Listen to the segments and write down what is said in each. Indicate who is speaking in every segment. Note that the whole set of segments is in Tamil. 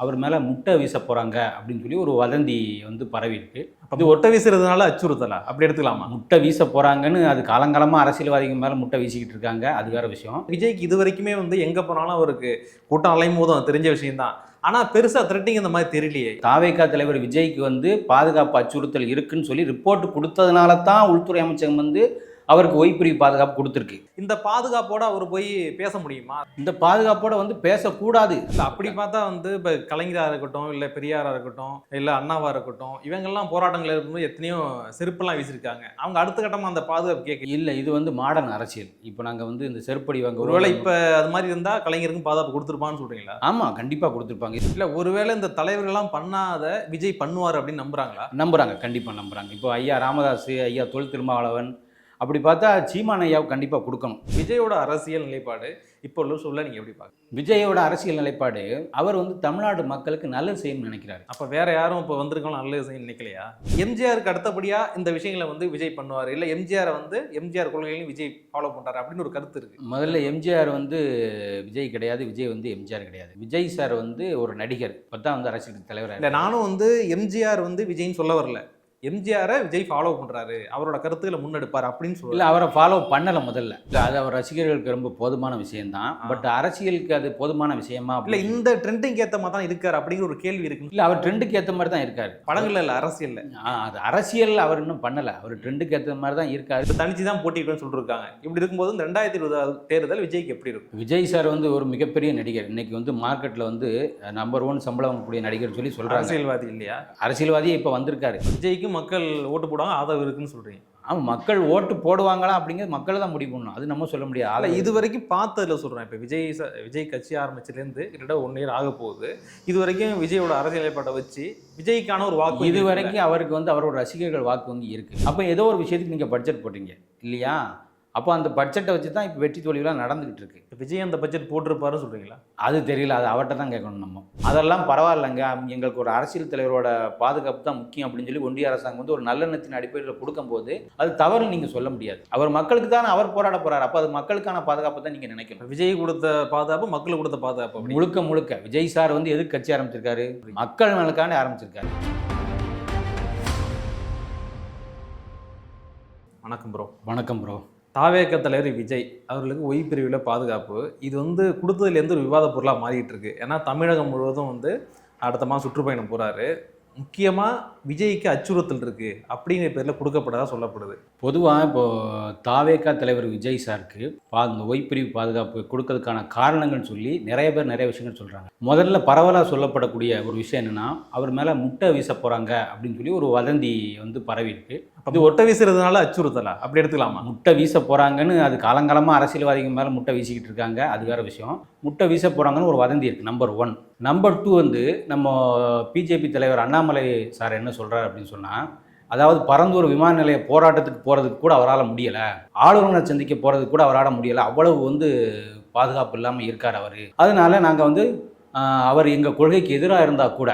Speaker 1: அவர் மேலே முட்டை வீச போகிறாங்க அப்படின்னு சொல்லி ஒரு வதந்தி வந்து பரவி இருக்கு.
Speaker 2: இது ஒட்ட வீசுறதுனால அச்சுறுத்தலா அப்படி எடுத்துக்கலாமா?
Speaker 1: முட்டை வீச போகிறாங்கன்னு அது காலங்காலமாக அரசியல்வாதிகள் மேலே முட்டை வீசிக்கிட்டு இருக்காங்க. அது வேற விஷயம்.
Speaker 2: விஜய்க்கு இது வரைக்குமே எங்க போனாலும் அவருக்கு கூட்டம் அலையும் போதும் தெரிஞ்ச விஷயம் தான். ஆனா பெருசா த்ரெட்டிங் இந்த மாதிரி தெரியலையே.
Speaker 1: தாவேகா தலைவர் விஜய்க்கு வந்து பாதுகாப்பு அச்சுறுத்தல் இருக்குன்னு சொல்லி ரிப்போர்ட் கொடுத்ததுனால தான் உள்துறை அமைச்சகம் வந்து அவருக்கு ஓய்பிரிவு பாதுகாப்பு கொடுத்துருக்கு.
Speaker 2: இந்த பாதுகாப்போட அவர் போய் பேச முடியுமா?
Speaker 1: இந்த பாதுகாப்போட வந்து பேசக்கூடாது.
Speaker 2: அப்படி பார்த்தா இப்போ கலைஞராக இருக்கட்டும், இல்லை பெரியாரா இருக்கட்டும், இல்லை அண்ணாவா இருக்கட்டும், இவங்கெல்லாம் போராட்டங்கள் இருக்கும்போது எத்தனையோ செருப்பெல்லாம் வீசிருக்காங்க. அவங்க அடுத்த கட்டமாக அந்த பாதுகாப்பு கேட்க
Speaker 1: இல்லை, இது வந்து மாடர்ன் அரசியல். இப்போ நாங்கள் வந்து இந்த செருப்படி வாங்க
Speaker 2: ஒருவேளை இப்போ அது மாதிரி இருந்தால் கலைஞருக்கும் பாதுகாப்பு கொடுத்துருப்பான்னு சொல்றீங்களா?
Speaker 1: ஆமாம், கண்டிப்பாக கொடுத்துருப்பாங்க.
Speaker 2: இல்லை ஒருவேளை இந்த தலைவர்கள்லாம் பண்ணாத விஜய் பண்ணுவார் அப்படின்னு நம்புறாங்களா?
Speaker 1: நம்புறாங்க, கண்டிப்பாக நம்புறாங்க. இப்போ ஐயா ராமதாஸ், ஐயா தொல் திருமாவளவன், அப்படி பார்த்தா சீமான் ஐயாவுக்கு கண்டிப்பாக கொடுக்கணும்.
Speaker 2: விஜயோட அரசியல் நிலைப்பாடு இப்போ உள்ள சொல்ல நீங்கள் எப்படி பார்க்க?
Speaker 1: விஜயோட அரசியல் நிலைப்பாடு, அவர் வந்து தமிழ்நாடு மக்களுக்கு நல்லது செய்யணும்னு நினைக்கிறாரு.
Speaker 2: அப்போ வேற யாரும் இப்போ வந்திருக்கலாம் நல்லது செய்ய நினைக்கலையா? எம்ஜிஆருக்கு அடுத்தபடியாக இந்த விஷயங்களை வந்து விஜய் பண்ணுவார், இல்லை எம்ஜிஆரை வந்து எம்ஜிஆர் கொள்கைகளையும் விஜய் ஃபாலோ பண்ணுறாரு அப்படின்னு ஒரு கருத்து இருக்குது.
Speaker 1: முதல்ல எம்ஜிஆர் வந்து விஜய் கிடையாது, விஜய் வந்து எம்ஜிஆர் கிடையாது. விஜய் சார் வந்து ஒரு நடிகர், இப்போ தான் வந்து அரசியல் தலைவர்.
Speaker 2: இல்லை நானும் வந்து எம்ஜிஆர் வந்து விஜய்ன்னு சொல்ல வரல, எம்ஜிஆரை விஜய் ஃபாலோ பண்ணுறாரு, அவரோட கருத்துக்களை முன்னெடுப்பார் அப்படின்னு சொல்லி.
Speaker 1: இல்லை, அவரை ஃபாலோ பண்ணலை முதல்ல. இல்லை, அது அவர் ரசிகர்களுக்கு ரொம்ப போதுமான விஷயம்தான். பட் அரசியலுக்கு அது போதுமான விஷயமா?
Speaker 2: இல்லை, இந்த ட்ரெண்டுக்கு ஏற்ற மாதிரி தான் இருக்கார் அப்படிங்கிற ஒரு கேள்வி இருக்கு.
Speaker 1: இல்லை, அவர் ட்ரெண்டுக்கு ஏற்ற மாதிரி தான் இருக்காரு.
Speaker 2: படங்கள்ல இல்லை, அரசியலில்.
Speaker 1: அது அரசியல் அவர் இன்னும் பண்ணலை, அவர் ட்ரெண்டுக்கு ஏற்ற மாதிரி தான் இருக்காரு.
Speaker 2: இப்போ தனிச்சு தான் போட்டிடுன்னு சொல்லியிருக்காங்க. இப்படி இருக்கும்போது இந்த 2020 தேர்தல் விஜய்க்கு எப்படி இருக்கும்?
Speaker 1: விஜய் சார் வந்து ஒரு மிகப்பெரிய நடிகர். இன்னைக்கு வந்து மார்க்கெட்டில் வந்து நம்பர் 1 சம்பளம் வாங்கக்கூடிய நடிகர் சொல்லி சொல்கிறாங்க.
Speaker 2: அரசியல்வாதி இல்லையா?
Speaker 1: அரசியல்வாதியே இப்போ வந்திருக்காரு.
Speaker 2: விஜய்க்கு மக்கள் ஓட்டு போடுவாங்க, ஆதரவு இருக்குன்னு சொல்றீங்க.
Speaker 1: ஆமாம், மக்கள் ஓட்டு போடுவாங்களா அப்படிங்கிறது மக்கள் தான் முடிவு பண்ணணும். அது நம்ம சொல்ல முடியாது.
Speaker 2: அதில் இது வரைக்கும் பார்த்ததில் சொல்கிறேன். இப்போ விஜய் கட்சி ஆரம்பிச்சிலேருந்து கிட்டத்தட்ட 1 இயர் ஆக போகுது. இது வரைக்கும் விஜயோட அரசியல் நிலைப்பாட்டை வச்சு விஜய்க்கான ஒரு வாக்கு
Speaker 1: இது வரைக்கும் அவருக்கு வந்து அவரோட ரசிகர்கள் வாக்கு வங்கி இருக்குது. அப்போ ஏதோ ஒரு விஷயத்துக்கு நீங்கள் பட்ஜெட் போட்டீங்க இல்லையா? அப்போ அந்த பட்ஜெட்டை வச்சு தான் இப்போ வெற்றி தோல்விலாம் நடந்துகிட்டு இருக்கு.
Speaker 2: விஜய் அந்த பட்ஜெட் போட்டிருப்பாருன்னு சொல்கிறீங்களா?
Speaker 1: அது தெரியல, அது அவர்கிட்ட தான் கேட்கணும். நம்ம அதெல்லாம் பரவாயில்லைங்க, எங்களுக்கு ஒரு அரசியல் தலைவரோட பாதுகாப்பு தான் முக்கியம் அப்படின்னு சொல்லி ஒன்றிய அரசாங்கம் வந்து ஒரு நல்லெண்ணத்தின் அடிப்படையில் கொடுக்கும்போது அது தவறு நீங்கள் சொல்ல முடியாது. அவர் மக்களுக்கு தானே அவர் போராட போகிறார். அப்போ அது மக்களுக்கான பாதுகாப்பு தான் நீங்கள் நினைக்கணும்.
Speaker 2: விஜய் கொடுத்த பாதுகாப்பு மக்களுக்கு கொடுத்த பாதுகாப்பு
Speaker 1: முழுக்க விஜய் சார் வந்து எதுக்கு கட்சி ஆரம்பிச்சிருக்காரு? மக்கள் நலனுக்காண்டி ஆரம்பிச்சிருக்காரு.
Speaker 2: வணக்கம் ப்ரோ.
Speaker 1: வணக்கம் ப்ரோ.
Speaker 2: தாவேக தலைவர் விஜய் அவர்களுக்கு ஒய் பிரிவில் பாதுகாப்பு, இது வந்து கொடுத்ததுலேருந்து ஒரு விவாத பொருளாக மாறிட்டு இருக்கு. ஏன்னா தமிழகம் முழுவதும் வந்து அடுத்த மாதம் சுற்றுப்பயணம் போகிறாரு. முக்கியமாக விஜய்க்கு அச்சுறுத்தல் இருக்குது அப்படிங்கிற பேரில் கொடுக்கப்பட்டதாக சொல்லப்படுது.
Speaker 1: பொதுவாக இப்போது தாவேகா தலைவர் விஜய் சாருக்கு இந்த ஒய்பிரிவு பாதுகாப்பு கொடுக்கறதுக்கான காரணங்கள்னு சொல்லி நிறைய பேர் நிறைய விஷயங்கள் சொல்கிறாங்க. முதல்ல பரவலாக சொல்லப்படக்கூடிய ஒரு விஷயம் என்னென்னா, அவர் மேலே முட்டை வீச போகிறாங்க அப்படின்னு சொல்லி ஒரு வதந்தி வந்து பரவி இருக்கு.
Speaker 2: அது ஒட்ட வீசுறதுனால அச்சுறுத்தலா அப்படி எடுத்துக்கலாமா?
Speaker 1: முட்டை வீச போகிறாங்கன்னு அது காலங்காலமாக அரசியல்வாதிகள் மேலே முட்டை வீசிக்கிட்டு இருக்காங்க. அது வேறு விஷயம். முட்டை வீச போகிறாங்கன்னு ஒரு வதந்தி இருக்குது, நம்பர் 1. நம்பர் 2 வந்து நம்ம பிஜேபி தலைவர் அண்ணாமலை சார் என்ன சொல்கிறார் அப்படின்னு சொன்னால், அதாவது பரந்தூர் விமான நிலைய போராட்டத்துக்கு போகிறதுக்கு கூட அவரால் முடியலை, ஆளுநரை சந்திக்க போகிறதுக்கு கூட அவரால் முடியலை, அவ்வளவு வந்து பாதுகாப்பு இல்லாமல் இருக்கார் அவர். அதனால நாங்கள் வந்து அவர் எங்கள் கொள்கைக்கு எதிராக இருந்தால் கூட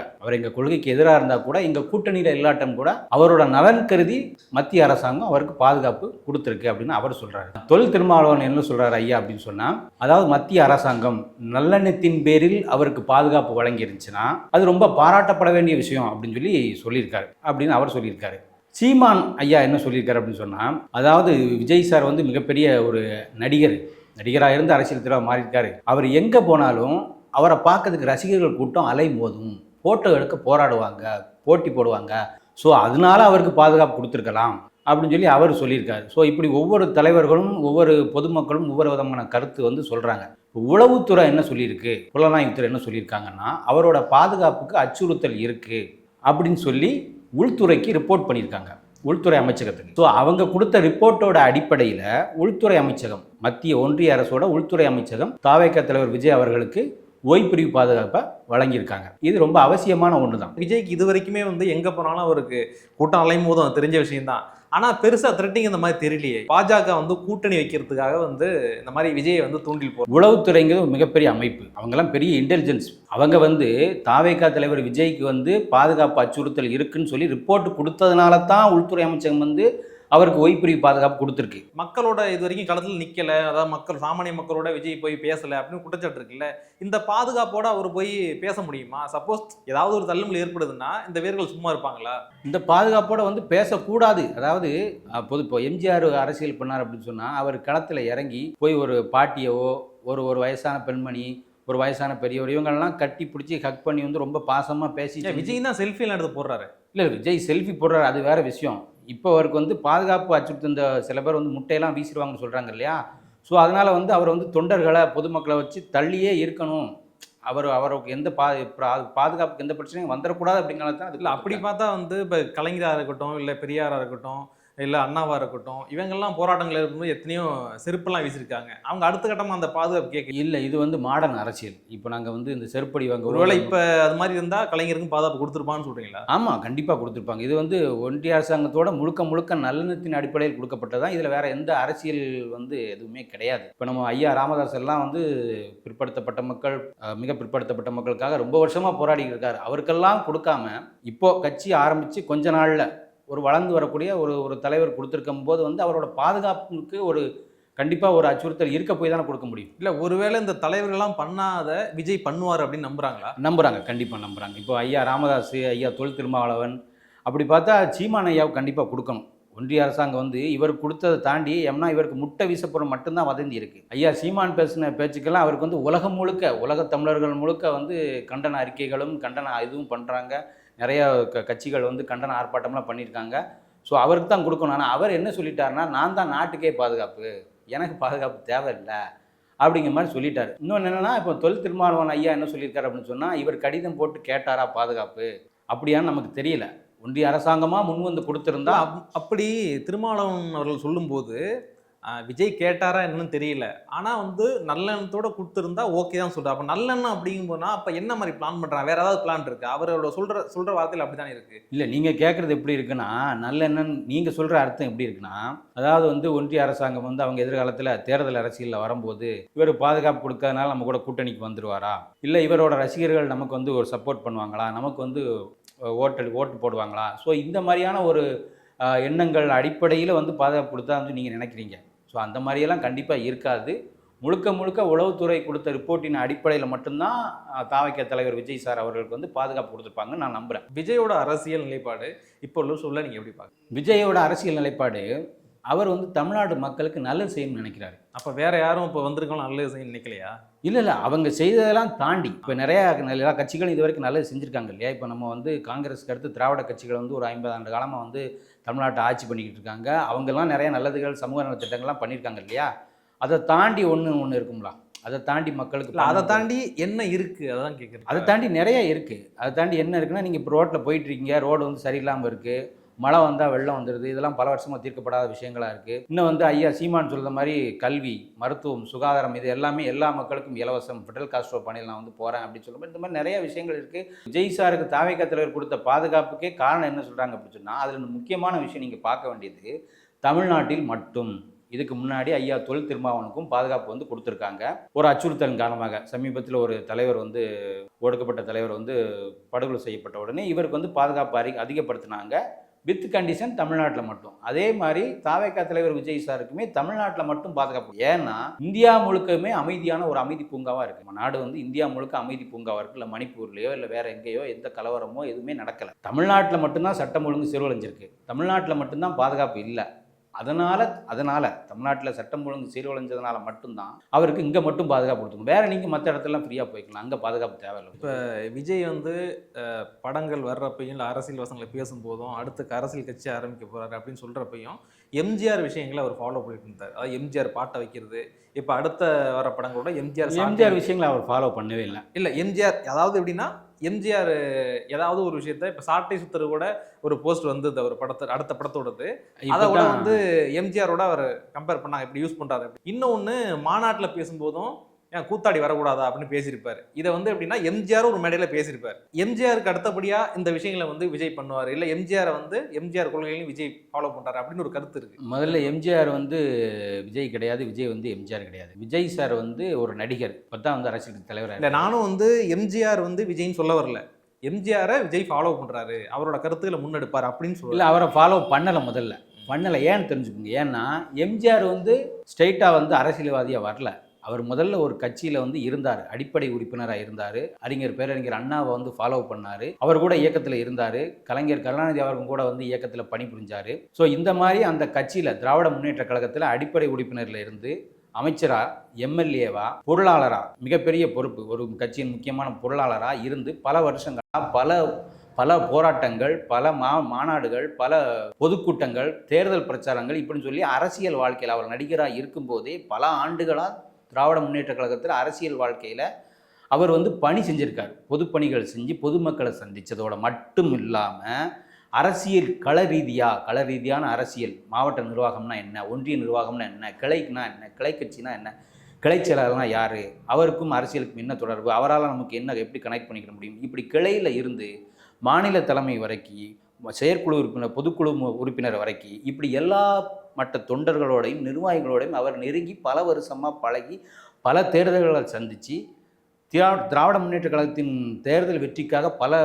Speaker 1: எங்கள் கூட்டணியில் இல்லாட்டம் கூட அவரோட நலன் கருதி மத்திய அரசாங்கம் அவருக்கு பாதுகாப்பு கொடுத்துருக்கு அப்படின்னு அவர் சொல்கிறாரு. தொல் திருமாவளவன் என்ன சொல்கிறார் ஐயா அப்படின்னு சொன்னால், அதாவது மத்திய அரசாங்கம் நல்லெண்ணத்தின் பேரில் அவருக்கு பாதுகாப்பு வழங்கிருந்துச்சுன்னா அது ரொம்ப பாராட்டப்பட வேண்டிய விஷயம் அப்படின்னு சொல்லியிருக்காரு அப்படின்னு அவர் சொல்லியிருக்காரு. சீமான் ஐயா என்ன சொல்லியிருக்காரு அப்படின்னு சொன்னால், அதாவது விஜய் சார் வந்து மிகப்பெரிய ஒரு நடிகராக இருந்து அரசியல் தலைவராக மாறியிருக்காரு. அவர் எங்கே போனாலும் அவரை பார்க்கறதுக்கு ரசிகர்கள் கூட்டம் அலை மோதும், ஃபோட்டோ எடுக்க போராடுவாங்க, போட்டி போடுவாங்க. ஸோ அதனால அவருக்கு பாதுகாப்பு கொடுத்துருக்கலாம் அப்படின்னு சொல்லி அவர் சொல்லியிருக்காரு. ஸோ இப்படி ஒவ்வொரு தலைவர்களும் ஒவ்வொரு பொதுமக்களும் ஒவ்வொரு விதமான கருத்து வந்து சொல்கிறாங்க. உளவுத்துறை என்ன சொல்லியிருக்கு, புலனாய்வுத்துறை என்ன சொல்லியிருக்காங்கன்னா, அவரோட பாதுகாப்புக்கு அச்சுறுத்தல் இருக்குது அப்படின்னு சொல்லி உள்துறைக்கு ரிப்போர்ட் பண்ணியிருக்காங்க, உள்துறை அமைச்சகத்துக்கு. ஸோ அவங்க கொடுத்த ரிப்போர்ட்டோட அடிப்படையில் உள்துறை அமைச்சகம், மத்திய ஒன்றிய அரசோட உள்துறை அமைச்சகம் தாவேகா தலைவர் விஜய் அவர்களுக்கு ஓய்பிரிவு பாதுகாப்பை வழங்கியிருக்காங்க. இது ரொம்ப அவசியமான ஒன்று தான்.
Speaker 2: விஜய்க்கு இது வரைக்குமே எங்கே போனாலும் அவருக்கு கூட்டம் அலையும் போதும் தெரிஞ்ச விஷயம் தான். ஆனால் பெருசாக த்ரெட்டிங் இந்த மாதிரி தெரியலையே. பாஜக கூட்டணி வைக்கிறதுக்காக இந்த மாதிரி விஜயை தூண்டில் போடுறது.
Speaker 1: உளவுத்துறைங்கிறது மிகப்பெரிய அமைப்பு, அவங்கெல்லாம் பெரிய இன்டெலிஜென்ஸ். அவங்க தாவேகா தலைவர் விஜய்க்கு பாதுகாப்பு அச்சுறுத்தல் இருக்குன்னு சொல்லி ரிப்போர்ட் கொடுத்ததுனால தான் உள்துறை அமைச்சகம் அவருக்கு ஓய்பிரிவு பாதுகாப்பு கொடுத்துருக்கு.
Speaker 2: மக்களோட இது வரைக்கும் களத்தில் நிக்கல, அதாவது மக்கள் சாமானிய மக்களோட விஜய் போய் பேசல அப்படின்னு குற்றச்சாட்டு இருக்குல்ல. இந்த பாதுகாப்போட அவர் போய் பேச முடியுமா? சப்போஸ் ஏதாவது ஒரு தள்ளுமுள் ஏற்படுதுன்னா இந்த வீரர்கள் சும்மா இருப்பாங்களா?
Speaker 1: இந்த பாதுகாப்போட வந்து பேசக்கூடாது. அதாவது அப்போது இப்போ எம்ஜிஆர் அரசியல் பண்ணார் அப்படின்னு சொன்னால் அவர் களத்தில் இறங்கி போய் ஒரு பாட்டியவோ ஒரு ஒரு வயசான பெண்மணி ஒரு வயசான பெரியவர் இவங்கெல்லாம் கட்டி பிடிச்சி ஹக் பண்ணி வந்து ரொம்ப பாசமாக பேசி
Speaker 2: விஜய் தான் செல்ஃபி எல்லாம் எடுத்து போடுறாரு.
Speaker 1: இல்லை விஜய் செல்ஃபி போடுறாரு, அது வேற விஷயம். இப்போ அவருக்கு வந்து பாதுகாப்பு அச்சுறுத்த இந்த சில பேர் வந்து முட்டையெல்லாம் வீசிடுவாங்கன்னு சொல்கிறாங்க இல்லையா. ஸோ அதனால் வந்து அவர் வந்து தொண்டர்களை பொதுமக்களை வச்சு தள்ளியே இருக்கணும். அவருக்கு எந்த பாதுகாப்புக்கு எந்த பிரச்சனையும் வந்துடக்கூடாது அப்படிங்கிறது தான்.
Speaker 2: இல்லை அப்படி பார்த்தா வந்து இப்போ கலைஞராக இருக்கட்டும், இல்லை பெரியாராக இருக்கட்டும், இல்லை அண்ணாவாக இருக்கட்டும், இவங்கெல்லாம் போராட்டங்கள் இருக்கும்போது எத்தனையோ செருப்பெல்லாம் வீசியிருக்காங்க. அவங்க அடுத்த கட்டமாக அந்த பாதுகாப்பு கேட்க
Speaker 1: இல்லை, இது வந்து மாடர்ன் அரசியல். இப்போ நாங்கள் வந்து இந்த செருப்படி வாங்க
Speaker 2: ஒருவேளை இப்போ அது மாதிரி இருந்தால் கலைஞருக்கும் பாதுகாப்பு கொடுத்துருப்பான்னு சொல்கிறீங்களா?
Speaker 1: ஆமாம், கண்டிப்பாக கொடுத்துருப்பாங்க. இது வந்து ஒன்றிய அரசாங்கத்தோட முழுக்க நல்லெண்ணத்தின் அடிப்படையில் கொடுக்கப்பட்டதான். இதில் வேற எந்த அரசியல் வந்து எதுவுமே கிடையாது. இப்போ நம்ம ஐயா ராமதாஸ் எல்லாம் வந்து பிற்படுத்தப்பட்ட மக்கள், மிக பிற்படுத்தப்பட்ட மக்களுக்காக ரொம்ப வருஷமாக போராடி இருக்காரு. அவருக்கெல்லாம் கொடுக்காம இப்போ கட்சி ஆரம்பித்து கொஞ்ச நாளில் ஒரு வளர்ந்து வரக்கூடிய ஒரு தலைவர் கொடுத்துருக்கும் போது வந்து அவரோட பாதுகாப்புக்கு ஒரு கண்டிப்பாக ஒரு அச்சுறுத்தல் இருக்க போய் தானே கொடுக்க முடியும்.
Speaker 2: இல்லை ஒருவேளை இந்த தலைவர்கள்லாம் பண்ணாத விஜய் பண்ணுவார் அப்படின்னு நம்புறாங்களா?
Speaker 1: நம்புகிறாங்க, கண்டிப்பாக நம்புகிறாங்க. இப்போ ஐயா ராமதாஸ், ஐயா தொல் திருமாவளவன், அப்படி பார்த்தா சீமான் ஐயாவுக்கு கண்டிப்பாக கொடுக்கணும். ஒன்றிய அரசாங்கம் வந்து இவர் கொடுத்ததை தாண்டி ஏன்னா இவருக்கு முட்டை வீசப்படும் மட்டும்தான் வதந்தி இருக்குது. ஐயா சீமான் பேசின பேச்சுக்கெல்லாம் அவருக்கு வந்து உலகம் முழுக்க, உலக தமிழர்கள் முழுக்க வந்து கண்டன அறிக்கைகளும் கண்டன இதுவும் பண்ணுறாங்க. நிறைய கட்சிகள் வந்து கண்டன ஆர்ப்பாட்டம்லாம் பண்ணியிருக்காங்க. ஸோ அவருக்கு தான் கொடுக்கணும். ஆனால் அவர் என்ன சொல்லிட்டாருன்னா, நான் தான் நாட்டுக்கே பாதுகாப்பு, எனக்கு பாதுகாப்பு தேவையில்லை அப்படிங்கிற மாதிரி சொல்லிட்டார். இன்னொன்று என்னென்னா, இப்போ தொல் திருமாவளவன் ஐயா என்ன சொல்லியிருக்காரு அப்படின்னு சொன்னால், இவர் கடிதம் போட்டு கேட்டாரா பாதுகாப்பு அப்படியான்னு நமக்கு தெரியல. ஒன்றிய அரசாங்கமாக முன் வந்து கொடுத்துருந்தா.
Speaker 2: அப்படி திருமாவளவன் அவர்கள் சொல்லும்போது விஜய் கேட்டாரா என்னன்னு தெரியல. ஆனால் வந்து நல்லெண்ணத்தோட கொடுத்துருந்தா ஓகே தான் சொல்கிறார். அப்போ நல்லெண்ணம் அப்படிங்கும்போது அப்போ என்ன மாதிரி பிளான் பண்ணுறாங்க? வேறு ஏதாவது பிளான் இருக்குது? அவரோட சொல்கிற வார்த்தையில் அப்படி தானே இருக்குது.
Speaker 1: இல்லை, நீங்கள் கேட்குறது எப்படி இருக்குன்னா, நல்லெண்ணம் நீங்கள் சொல்கிற அர்த்தம் எப்படி இருக்குன்னா, அதாவது வந்து ஒன்றிய அரசாங்கம் வந்து அவங்க எதிர்காலத்தில் தேர்தல் அரசியலில் வரும்போது இவர் பாதுகாப்பு கொடுக்கறதுனால நம்ம கூட கூட்டணிக்கு வந்துடுவாரா, இல்லை இவரோட ரசிகர்கள் நமக்கு வந்து ஒரு சப்போர்ட் பண்ணுவாங்களா, நமக்கு வந்து ஓட்டு போடுவாங்களா. ஸோ இந்த மாதிரியான ஒரு எண்ணங்கள் அடிப்படையில் வந்து பாதுகாப்பு கொடுத்தா வந்து நீங்கள் நினைக்கிறீங்க. ஸோ அந்த மாதிரியெல்லாம் கண்டிப்பாக இருக்காது. முழுக்க உளவுத்துறை கொடுத்த ரிப்போர்ட்டின் அடிப்படையில் மட்டும்தான் தாவக தலைவர் விஜய் சார் அவர்களுக்கு வந்து பாதுகாப்பு கொடுத்துருப்பாங்கன்னு நான் நம்புகிறேன்.
Speaker 2: விஜயோட அரசியல் நிலைப்பாடு இப்போ உள்ள சொல்ல நீங்கள் எப்படி பார்க்குறீங்க?
Speaker 1: விஜயோட அரசியல் நிலைப்பாடு, அவர் வந்து தமிழ்நாடு மக்களுக்கு நல்லது செய்யணும்னு நினைக்கிறாரு.
Speaker 2: அப்போ வேற யாரும் இப்போ வந்திருக்கோம் நல்லது செய்யணும்னு நினைக்கலையா?
Speaker 1: இல்லை அவங்க செய்ததெல்லாம் தாண்டி இப்போ நிறையா கட்சிகள் இது வரைக்கும் நல்லது செஞ்சுருக்காங்க இல்லையா. இப்போ நம்ம வந்து காங்கிரஸுக்கு அடுத்து திராவிட கட்சிகள் வந்து ஒரு 50 ஆண்டு காலமாக வந்து தமிழ்நாட்டை ஆட்சி பண்ணிக்கிட்டு இருக்காங்க. அவங்கெல்லாம் நிறைய நல்லதுகள் சமூக நலத்திட்டங்கள்லாம் பண்ணியிருக்காங்க இல்லையா. அதை தாண்டி ஒன்று இருக்குங்களா, அதை தாண்டி மக்களுக்கு
Speaker 2: அதை தாண்டி என்ன இருக்குது அதான் கேட்குறேன்.
Speaker 1: அதை தாண்டி நிறைய இருக்குது. அதை தாண்டி என்ன இருக்குன்னா, நீங்கள் இப்போ ரோட்டில் போயிட்டுருக்கீங்க, ரோடு வந்து சரியில்லாமல் இருக்குது, மழை வந்தால் வெள்ளம் வந்துடுது, இதெல்லாம் பல வருஷமாக தீர்க்கப்படாத விஷயங்களாக இருக்குது. இன்னும் வந்து ஐயா சீமான் சொல்கிற மாதிரி கல்வி, மருத்துவம், சுகாதாரம் இது எல்லாமே எல்லா மக்களுக்கும் இலவசம், ஃபெடரல் காஸ்ட் பணியில் நான் வந்து போகிறேன் அப்படின்னு சொல்லும்போது இந்த மாதிரி நிறைய விஷயங்கள் இருக்குது. விஜய் சாருக்கு தாவேகா தலைவர் கொடுத்த பாதுகாப்புக்கே காரணம் என்ன சொல்கிறாங்க அப்படின்னு சொன்னால், அதில் முக்கியமான விஷயம் நீங்கள் பார்க்க வேண்டியது, தமிழ்நாட்டில் மட்டும் இதுக்கு முன்னாடி ஐயா தொல் திருமாவனுக்கும் பாதுகாப்பு வந்து கொடுத்துருக்காங்க. ஒரு அச்சுறுத்தல் காரணமாக சமீபத்தில் ஒரு தலைவர் வந்து ஒடுக்கப்பட்ட தலைவர் வந்து படுகொலை செய்யப்பட்ட உடனே இவருக்கு வந்து பாதுகாப்பு அதிகப்படுத்தினாங்க. வித் கண்டிஷன் தமிழ்நாட்டில் மட்டும். அதே மாதிரி தாவேகா தலைவர் விஜய் சாருக்குமே தமிழ்நாட்டில் மட்டும் பாதுகாப்பு. ஏன்னா இந்தியா முழுக்கமே அமைதியான ஒரு அமைதி பூங்காவாக இருக்குது. நம்ம நாடு வந்து இந்தியா முழுக்க அமைதி பூங்காவாக இருக்குது. இல்லை மணிப்பூர்லேயோ இல்லை வேற எங்கேயோ எந்த கலவரமோ எதுவுமே நடக்கலை. தமிழ்நாட்டில் மட்டும்தான் சட்டம் ஒழுங்கு சீர்குலைஞ்சிருக்கு. தமிழ்நாட்டில் மட்டும்தான் பாதுகாப்பு இல்லை. அதனால் தமிழ்நாட்டில் சட்டம் ஒழுங்கு சீர்குலைஞ்சதுனால மட்டும்தான் அவருக்கு இங்கே மட்டும் பாதுகாப்பு கொடுத்துக்கணும். வேறு நீங்கள் மற்ற இடத்துலலாம் ஃப்ரீயாக போய்க்கலாம், அங்கே பாதுகாப்பு தேவையில்லை.
Speaker 2: இப்போ விஜய் வந்து படங்கள் வர்றப்பையும் இல்லை அரசியல் வசங்களை பேசும்போதும் அடுத்த அரசியல் கட்சி ஆரம்பிக்க போகிறாரு அப்படின்னு சொல்கிறப்பையும் எம்ஜிஆர் விஷயங்களை அவர் ஃபாலோ பண்ணிட்டு இருந்தார். அதாவது எம்ஜிஆர் பாட்டை வைக்கிறது, இப்போ அடுத்த வர படங்களோட எம்ஜிஆர்
Speaker 1: விஷயங்களை அவர் ஃபாலோ பண்ணவே இல்லை.
Speaker 2: எம்ஜிஆர் அதாவது எப்படின்னா, எம்ஜிஆர் ஏதாவது ஒரு விஷயத்த இப்போ சாட்டை சுத்தரு கூட ஒரு போஸ்ட் வந்து ஒரு படத்தை அடுத்த படத்தோடது அதை கூட வந்து எம்ஜிஆரோட அவர் கம்பேர் பண்ணாங்க, இப்படி யூஸ் பண்ணுறாரு. இன்னொன்று மாநாட்டில் பேசும்போதும் ஏன் கூத்தாடி வரக்கூடாதா அப்படின்னு பேசியிருப்பார். இதை வந்து எப்படின்னா எம்ஜிஆர் ஒரு மேடையில் பேசியிருப்பார். எம்ஜிஆருக்கு அடுத்தபடியாக இந்த விஷயங்களை வந்து விஜய் பண்ணுவார், இல்லை எம்ஜிஆரை வந்து எம்ஜிஆர் கொள்கைகளையும் விஜய் ஃபாலோ பண்ணுறாரு அப்படின்னு ஒரு கருத்து இருக்குது.
Speaker 1: முதல்ல எம்ஜிஆர் வந்து விஜய் கிடையாது, விஜய் வந்து எம்ஜிஆர் கிடையாது. விஜய் சார் வந்து ஒரு நடிகர், இப்போ தான் வந்து அரசியல் தலைவர்.
Speaker 2: இல்லை நானும் வந்து எம்ஜிஆர் வந்து விஜய்ன்னு சொல்ல வரல, எம்ஜிஆரை விஜய் ஃபாலோ பண்ணுறாரு, அவரோட கருத்துக்களை முன்னெடுப்பார் அப்படின்னு சொல்லி.
Speaker 1: இல்லை அவரை ஃபாலோ பண்ணலை. முதல்ல பண்ணலை. ஏன்னு தெரிஞ்சுக்கோங்க. ஏன்னா எம்ஜிஆர் வந்து ஸ்ட்ரெயிட்டாக வந்து அரசியல்வாதியாக வரல. அவர் முதல்ல ஒரு கட்சியில் வந்து இருந்தார், அடிப்படை உறுப்பினராக இருந்தார். பேரறிஞர் அண்ணாவை வந்து ஃபாலோ பண்ணார். அவர் கூட இயக்கத்தில் இருந்தார். கலைஞர் கருணாநிதி அவர்கள் கூட வந்து இயக்கத்தில் பணிபுரிஞ்சார். ஸோ இந்த மாதிரி அந்த கட்சியில் திராவிட முன்னேற்ற கழகத்தில் அடிப்படை உறுப்பினரில் இருந்து அமைச்சரா, எம்எல்ஏவா, பொருளாளரா, மிகப்பெரிய பொறுப்பு, ஒரு கட்சியின் முக்கியமான பொருளாளரா இருந்து பல வருஷங்களா பல போராட்டங்கள், பல மாநாடுகள், பல பொதுக்கூட்டங்கள், தேர்தல் பிரச்சாரங்கள் இப்படின்னு சொல்லி அரசியல் வாழ்க்கையில் அவர் நடிகராக இருக்கும்போதே பல ஆண்டுகளாக திராவிட முன்னேற்ற கழகத்தில் அரசியல் வாழ்க்கையில் அவர் வந்து பணி செஞ்சுருக்கார். பொதுப்பணிகள் செஞ்சு பொதுமக்களை சந்தித்ததோட மட்டும் இல்லாமல் அரசியல் கள ரீதியான அரசியல், மாவட்ட நிர்வாகம்னா என்ன, ஒன்றிய நிர்வாகம்னா என்ன, கிளைக்குனா என்ன, கிளை கட்சினா என்ன, கிளை செயலாளர்னா யார், அவருக்கும் அரசியலுக்கும் என்ன தொடர்பு, அவரால் நமக்கு என்ன எப்படி கனெக்ட் பண்ணிக்க முடியும், இப்படி கிளையில் இருந்து மாநில தலைமை வரைக்கும், செயற்குழு உறுப்பினர், பொதுக்குழு உறுப்பினர் வரைக்கும், இப்படி எல்லா மற்ற தொண்டர்களோடையும் நிர்வாகிகளோடையும் அவர் நெருங்கி பல வருஷமாக பழகி பல தேர்தல்களை சந்தித்து திராவிட முன்னேற்ற கழகத்தின் தேர்தல் வெற்றிக்காக பல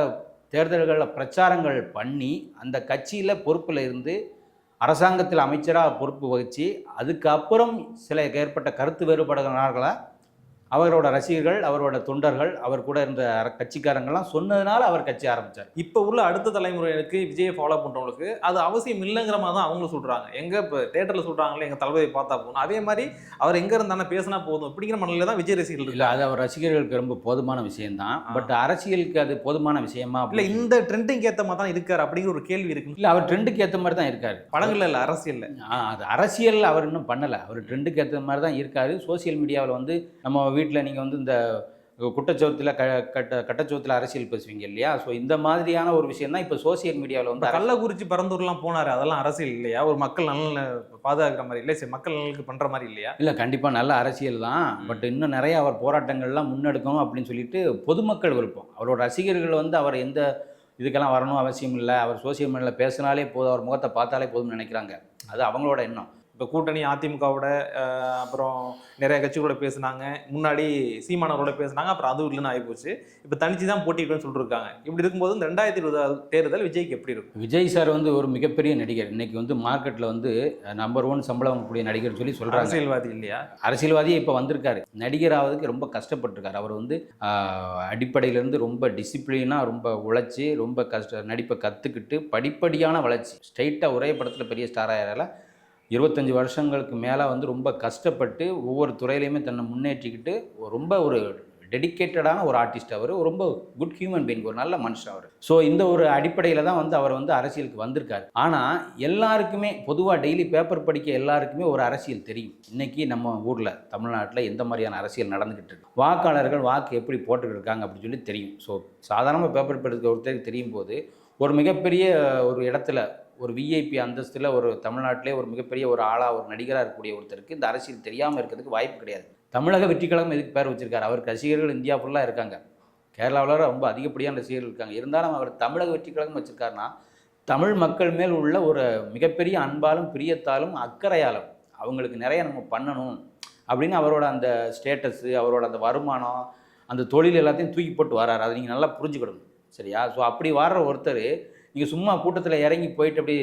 Speaker 1: தேர்தல்களில் பிரச்சாரங்கள் பண்ணி அந்த கட்சியில் பொறுப்பில் இருந்து அரசாங்கத்தில் அமைச்சராக பொறுப்பு வகித்து அதுக்கப்புறம் சில ஏற்பட்ட கருத்து வேறுபாடுகளால் அவரோட ரசிகர்கள், அவரோட தொண்டர்கள், அவர் கூட இருந்த கட்சிக்காரங்கள்லாம் சொன்னதுனால அவர் கட்சி ஆரம்பித்தார்.
Speaker 2: இப்போ உள்ள அடுத்த தலைமுறைகளுக்கு விஜயை ஃபாலோ பண்ணுறவங்களுக்கு அது அவசியம் இல்லைங்கிற மாதிரி தான் அவங்களும் சொல்கிறாங்க. எங்கே இப்போ தேட்டரில் சொல்கிறாங்களே எங்கள் தளபதியை பார்த்தா போகணும், அதே மாதிரி அவர் எங்கே இருந்தானே பேசினா போதும் இப்படிங்கிற மனநிலை தான் விஜய் ரசிகர்கள்
Speaker 1: இல்லை. அது அவர் ரசிகர்களுக்கு ரொம்ப போதுமான விஷயம்தான். பட் அரசியலுக்கு அது போதுமான விஷயமா?
Speaker 2: இல்லை, இந்த ட்ரெண்டுக்கு ஏற்ற மாதிரி தான் இருக்கார் அப்படிங்கிற ஒரு கேள்வி இருக்கு.
Speaker 1: இல்லை, அவர் ட்ரெண்டுக்கு ஏற்ற மாதிரி தான் இருக்கார்.
Speaker 2: படங்கள்ல இல்லை, அரசியலில்.
Speaker 1: அது அரசியல் அவர் இன்னும் பண்ணலை. அவர் ட்ரெண்டுக்கு ஏற்ற மாதிரி தான் இருக்கார். சோசியல் மீடியாவில் வந்து நம்ம வீட்டில் நீங்கள் வந்து இந்த குட்டச்சோத்தில் கட்டச்சோத்தில் அரசியல் பேசுவீங்க இல்லையா? ஸோ இந்த மாதிரியான ஒரு விஷயம் தான் இப்போ சோசியல் மீடியாவில் வந்து
Speaker 2: கள்ளக்குறிச்சி பரந்தூர்லாம் போனார், அதெல்லாம் அரசியல் இல்லையா? ஒரு மக்கள் நலன் பாதுகாக்கிற மாதிரி இல்லை, சரி மக்கள் நலனுக்கு பண்ணுற மாதிரி இல்லையா?
Speaker 1: இல்லை, கண்டிப்பாக நல்ல அரசியல் தான். பட் இன்னும் நிறைய அவர் போராட்டங்கள்லாம் முன்னெடுக்கணும் அப்படின்னு சொல்லிட்டு பொதுமக்கள் விருப்பம். அவரோட ரசிகர்கள் வந்து அவர் எந்த இதுக்கெல்லாம் வரணும் அவசியம் இல்லை, அவர் சோசியல் மீடியாவில் பேசினாலே போதும், அவர் முகத்தை பார்த்தாலே போதும்னு நினைக்கிறாங்க. அது அவங்களோட எண்ணம்.
Speaker 2: இப்போ கூட்டணி அதிமுகவோட அப்புறம் நிறைய கட்சிகளோட பேசுனாங்க, முன்னாடி சீமானவரோட பேசுனாங்க, அப்புறம் அது இல்லைன்னு ஆகிப்போச்சு. இப்போ தனிச்சு தான் போட்டிட்டுன்னு சொல்லியிருக்காங்க. இப்படி இருக்கும்போது இந்த 2020 தேர்தல் விஜய்க்கு எப்படி இருக்கும்?
Speaker 1: விஜய் சார் வந்து ஒரு மிகப்பெரிய நடிகர். இன்னைக்கு வந்து மார்க்கெட்டில் வந்து நம்பர் 1 சம்பளம் வாங்கக்கூடிய நடிகர் சொல்லி சொல்கிறாங்க.
Speaker 2: அரசியல்வாதி இல்லையா?
Speaker 1: அரசியல்வாதியே இப்போ வந்திருக்காரு. நடிகராவதுக்கு ரொம்ப கஷ்டப்பட்டிருக்காரு. அவர் வந்து அடிப்படையிலேருந்து ரொம்ப டிசிப்ளினாக ரொம்ப உழைச்சி ரொம்ப நடிப்பை கற்றுக்கிட்டு படிப்படியான வளர்ச்சி. ஸ்ட்ரைட்டாக ஒரே படத்தில் பெரிய ஸ்டார் ஆகிறால 25 வருஷங்களுக்கு மேலே வந்து ரொம்ப கஷ்டப்பட்டு ஒவ்வொரு துறையிலையுமே தன்னை முன்னேற்றிக்கிட்டு ரொம்ப ஒரு டெடிக்கேட்டடான ஒரு ஆர்டிஸ்ட். அவர் ரொம்ப குட் ஹியூமன் பீயிங், ஒரு நல்ல மனுஷன் அவர். ஸோ இந்த ஒரு அடிப்படையில் தான் வந்து அவர் வந்து அரசியலுக்கு வந்திருக்காரு. ஆனால் எல்லாருக்குமே பொதுவாக டெய்லி பேப்பர் படிக்க எல்லாருக்குமே ஒரு அரசியல் தெரியும். இன்றைக்கி நம்ம ஊரில் தமிழ்நாட்டில் எந்த மாதிரியான அரசியல் நடந்துக்கிட்டு இருக்கு, வாக்காளர்கள் வாக்கு எப்படி போட்டுக்கிட்டு இருக்காங்க அப்படின்னு சொல்லி தெரியும். ஸோ சாதாரணமாக பேப்பர் படிக்க ஒருத்தருக்கு தெரியும் போது ஒரு மிகப்பெரிய ஒரு இடத்துல ஒரு விஐபி அந்தஸ்தில் ஒரு தமிழ்நாட்டிலே ஒரு மிகப்பெரிய ஒரு ஆளாக ஒரு நடிகராக இருக்கக்கூடிய ஒருத்தருக்கு இந்த அரசியல் தெரியாமல் இருக்கிறதுக்கு வாய்ப்பு கிடையாது. தமிழக வெற்றி கழகம் எதுக்கு பேர் வச்சிருக்காரு? அவருக்கு ரசிகர்கள் இந்தியா ஃபுல்லாக இருக்காங்க. கேரளாவில் ரொம்ப அதிகப்படியான ரசிகர்கள் இருக்காங்க. இருந்தாலும் அவர் தமிழக வெற்றி கழகம் வச்சுருக்காருன்னா தமிழ் மக்கள் மேல் உள்ள ஒரு மிகப்பெரிய அன்பாலும் பிரியத்தாலும் அக்கறையாலும் அவங்களுக்கு நிறைய நம்ம பண்ணணும் அப்படின்னு அவரோட அந்த ஸ்டேட்டஸு, அவரோட அந்த வருமானம், அந்த தொழில் எல்லாத்தையும் தூக்கி போட்டு வராரு. அதை நீங்கள் நல்லா புரிஞ்சுக்கிடணும், சரியா? ஸோ அப்படி வர்ற ஒருத்தர் நீங்கள் சும்மா கூட்டத்தில் இறங்கி போயிட்டு அப்படி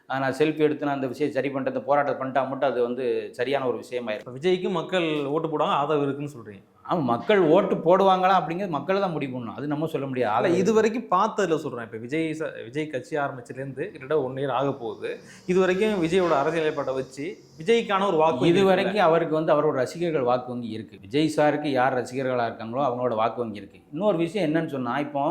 Speaker 1: நான் செல்ஃபி எடுத்து நான் அந்த விஷயம் சரி பண்ணிட்டு அந்த போராட்டம் பண்ணிட்டா மட்டும் அது வந்து சரியான ஒரு விஷயமாயிருக்கும்.
Speaker 2: விஜய்க்கு மக்கள் ஓட்டு போடுவாங்க, ஆதரவு இருக்குன்னு சொல்கிறீங்க.
Speaker 1: ஆமாம், மக்கள் ஓட்டு போடுவாங்களா அப்படிங்கிறது மக்கள் தான் முடிவு பண்ணணும். அது நம்ம சொல்ல முடியாது.
Speaker 2: அதில் இது வரைக்கும் பார்த்ததில் சொல்கிறேன். இப்போ விஜய் கட்சி ஆரம்பிச்சிலேருந்து கிட்டத்தட்ட 1 இயர் ஆக போகுது. இது வரைக்கும் விஜயோட அரசியல் நிலைப்பாட்டை வச்சு விஜய்க்கான ஒரு வாக்கு
Speaker 1: இது வரைக்கும் அவருக்கு வந்து அவரோட ரசிகர்கள் வாக்கு வங்கி இருக்குது. விஜய் சாருக்கு யார் ரசிகர்களாக இருக்காங்களோ அவங்களோட வாக்கு வங்கி இருக்குது. இன்னொரு விஷயம் என்னன்னு சொன்னால், இப்போ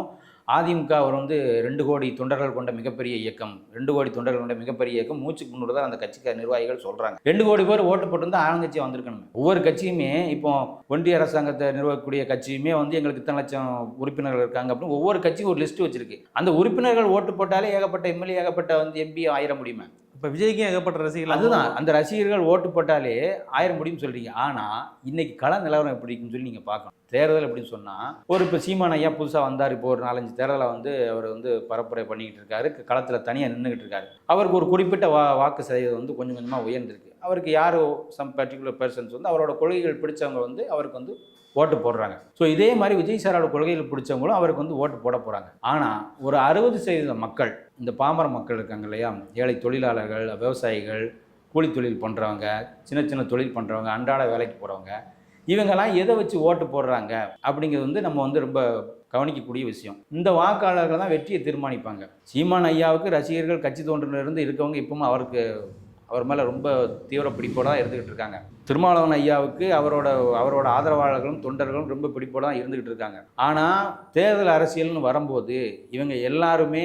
Speaker 1: அதிமுக அவர் வந்து 2 கோடி தொண்டர்கள் கொண்ட மிகப்பெரிய இயக்கம், 2 கோடி தொண்டர்கள் கொண்ட மிகப்பெரிய இயக்கம், மூச்சுக்கு முன்னூறு தான் அந்த கட்சிக்கு நிர்வாகிகள் சொல்கிறாங்க. 2 கோடி பேர் ஓட்டு போட்டு ஆளுங்கட்சியாக வந்திருக்கணும். ஒவ்வொரு கட்சியுமே இப்போ ஒன்றிய அரசாங்கத்தை நிர்வகிக்கக்கூடிய கட்சியுமே வந்து எங்களுக்கு இத்தனை லட்சம் உறுப்பினர்கள் இருக்காங்க அப்படின்னு ஒவ்வொரு கட்சியும் ஒரு லிஸ்ட்டு வச்சிருக்கு. அந்த உறுப்பினர்கள் ஓட்டு போட்டாலே ஏகப்பட்ட எம்எல்ஏ ஏகப்பட்ட வந்து எம்பி ஆயிர முடியுமா?
Speaker 2: இப்போ விஜய்க்கும் ஏகப்பட்ட ரசிகர்கள்.
Speaker 1: அதுதான், அந்த ரசிகர்கள் ஓட்டு போட்டாலே 1000 முடியும்னு சொல்கிறீங்க. ஆனால் இன்னைக்கு கள நிலவரம் எப்படி இருக்குன்னு சொல்லி நீங்கள் பார்க்கணும். தேர்தல் அப்படின்னு சொன்னால் ஒரு இப்போ சீமான் ஐயா புதுசாக வந்தார். இப்போ ஒரு 4-5 தேர்தலை வந்து அவர் வந்து பரப்புரை பண்ணிக்கிட்டு இருக்காரு, களத்தில் தனியாக நின்றுக்கிட்டு இருக்காரு. அவருக்கு ஒரு குறிப்பிட்ட வாக்கு சதவீதம் வந்து கொஞ்சம் கொஞ்சமாக உயர்ந்திருக்கு. அவருக்கு யாரோ சம் பர்டிகுலர் பர்சன்ஸ் வந்து அவரோட கொள்கைகள் பிடிச்சவங்க வந்து அவருக்கு வந்து ஓட்டு போடுறாங்க. ஸோ இதே மாதிரி விஜய் சாரோட கொள்கைகள் பிடிச்சவங்களும் அவருக்கு வந்து ஓட்டு போட போகிறாங்க. ஆனால் ஒரு 60% மக்கள், இந்த பாமர மக்கள் இருக்காங்க இல்லையா, ஏழை தொழிலாளர்கள், விவசாயிகள், கூலி தொழில் பண்ணுறவங்க, சின்ன சின்ன தொழில் பண்ணுறவங்க, அன்றாட வேலைக்கு போகிறவங்க, இவங்கெல்லாம் எதை வச்சு ஓட்டு போடுறாங்க அப்படிங்கிறது வந்து நம்ம வந்து ரொம்ப கவனிக்கக்கூடிய விஷயம். இந்த வாக்காளர்கள் தான் வெற்றியை தீர்மானிப்பாங்க. சீமான் ஐயாவுக்கு ரசிகர்கள், கட்சி தோன்றிலிருந்து இருக்கவங்க இப்பவும் அவர் மேலே ரொம்ப தீவிர பிடிப்போடு தான் இருந்துக்கிட்டு இருக்காங்க. திருமாவளவன் ஐயாவுக்கு அவரோட ஆதரவாளர்களும் தொண்டர்களும் ரொம்ப பிடிப்போடு தான் இருந்துக்கிட்டு இருக்காங்க. ஆனால் தேர்தல் அரசியல்னு வரும்போது இவங்க எல்லாருமே